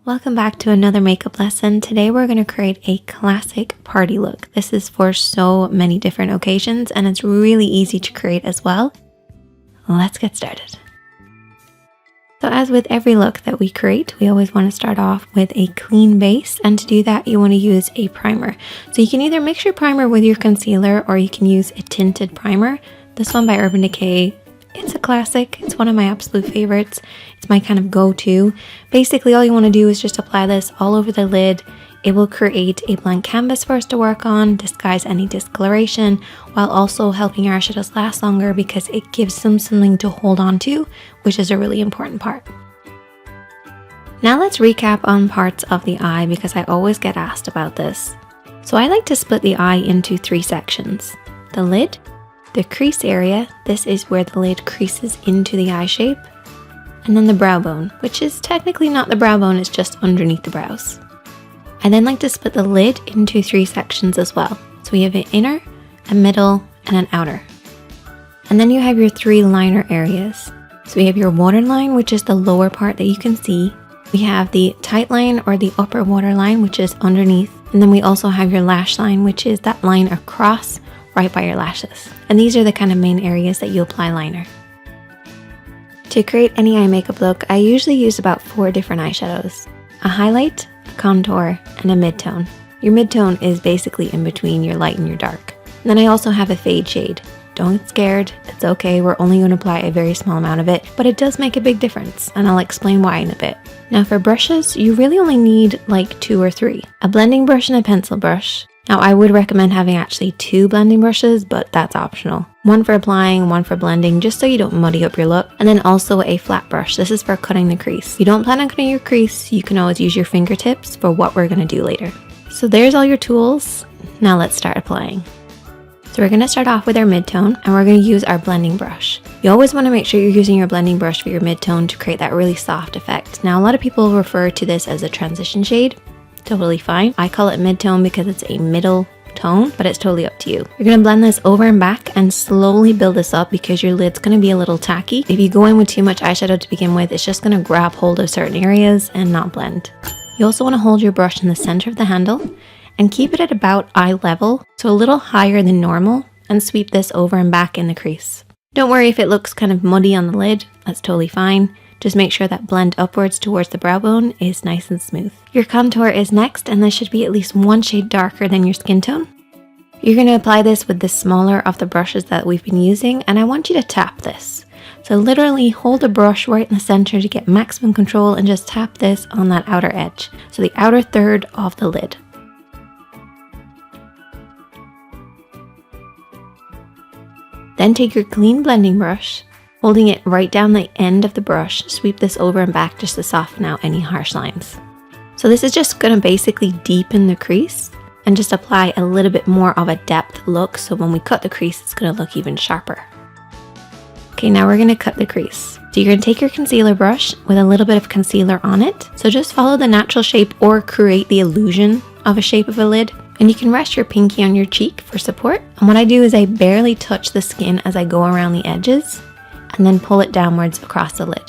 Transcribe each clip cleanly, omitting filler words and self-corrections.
Welcome back to another makeup lesson. Today we're going to create a classic party look. This is for so many different occasions and it's really easy to create as well. Let's get started. So as with every look that we create, we always want to start off with a clean base, and to do that you want to use a primer. So you can either mix your primer with your concealer or you can use a tinted primer. This one by Urban Decay, it's a classic. It's one of my absolute favorites. It's my kind of go-to. Basically all you want to do is just apply this all over the lid. It will create a blank canvas for us to work on, disguise any discoloration, while also helping our eyeshadows last longer because it gives them something to hold on to, which is a really important part. Now let's recap on parts of the eye because I always get asked about this. So I like to split the eye into 3 sections. The lid, the crease area, this is where the lid creases into the eye shape, and then the brow bone, which is technically not the brow bone, it's just underneath the brows. I then like to split the lid into 3 sections as well. So we have an inner, a middle, and an outer. And then you have your 3 liner areas. So we have your waterline, which is the lower part that you can see. We have the tight line or the upper waterline, which is underneath. And then we also have your lash line, which is that line across right by your lashes. And these are the kind of main areas that you apply liner. To create any eye makeup look, I usually use about 4 different eyeshadows. A highlight, a contour, and a mid-tone. Your mid-tone is basically in between your light and your dark. And then I also have a fade shade. Don't get scared, it's okay, we're only going to apply a very small amount of it, but it does make a big difference, and I'll explain why in a bit. Now for brushes, you really only need like 2 or 3. A blending brush and a pencil brush. Now I would recommend having actually 2 blending brushes, but that's optional. One for applying, one for blending, just so you don't muddy up your look. And then also a flat brush. This is for cutting the crease. If you don't plan on cutting your crease, you can always use your fingertips for what we're going to do later. So there's all your tools. Now let's start applying. So we're going to start off with our mid-tone and we're going to use our blending brush. You always want to make sure you're using your blending brush for your mid-tone to create that really soft effect. Now a lot of people refer to this as a transition shade. Totally fine. I call it mid-tone because it's a middle tone, but it's totally up to you. You're going to blend this over and back and slowly build this up because your lid's going to be a little tacky. If you go in with too much eyeshadow to begin with, it's just going to grab hold of certain areas and not blend. You also want to hold your brush in the center of the handle and keep it at about eye level, so a little higher than normal, and sweep this over and back in the crease. Don't worry if it looks kind of muddy on the lid, that's totally fine. Just make sure that blend upwards towards the brow bone is nice and smooth. Your contour is next, and this should be at least 1 shade darker than your skin tone. You're going to apply this with the smaller of the brushes that we've been using, and I want you to tap this. So literally hold the brush right in the center to get maximum control and just tap this on that outer edge. So the outer third of the lid. Then take your clean blending brush, holding it right down the end of the brush, sweep this over and back just to soften out any harsh lines. So this is just going to basically deepen the crease and just apply a little bit more of a depth look, so when we cut the crease it's going to look even sharper. Okay, now we're going to cut the crease. So you're going to take your concealer brush with a little bit of concealer on it. So just follow the natural shape or create the illusion of a shape of a lid. And you can rest your pinky on your cheek for support. And what I do is I barely touch the skin as I go around the edges and then pull it downwards across the lid.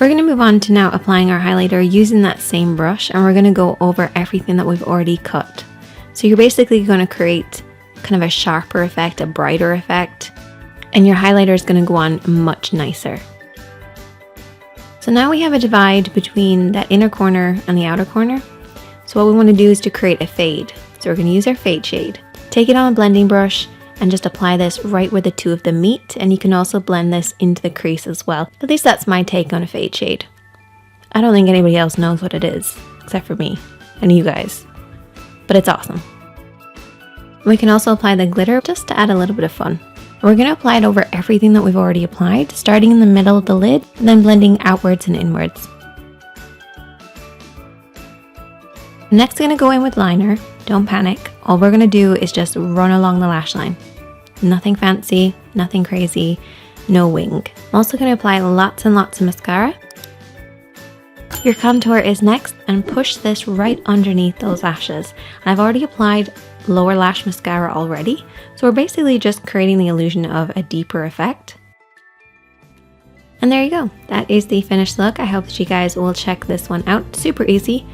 We're going to move on to now applying our highlighter using that same brush, and we're going to go over everything that we've already cut. So you're basically going to create kind of a sharper effect, a brighter effect, and your highlighter is going to go on much nicer. So now we have a divide between that inner corner and the outer corner. So what we want to do is to create a fade. So we're going to use our fade shade. Take it on a blending brush and just apply this right where the 2 of them meet, and you can also blend this into the crease as well. At least that's my take on a fade shade. I don't think anybody else knows what it is, except for me and you guys, but it's awesome. We can also apply the glitter just to add a little bit of fun. We're going to apply it over everything that we've already applied, starting in the middle of the lid and then blending outwards and inwards. Next, we're going to go in with liner. Don't panic. All we're going to do is just run along the lash line. Nothing fancy, nothing crazy, no wing. I'm also going to apply lots and lots of mascara. Your contour is next, and push this right underneath those lashes. And I've already applied lower lash mascara already, so we're basically just creating the illusion of a deeper effect. And there you go. That is the finished look. I hope that you guys will check this one out. Super easy.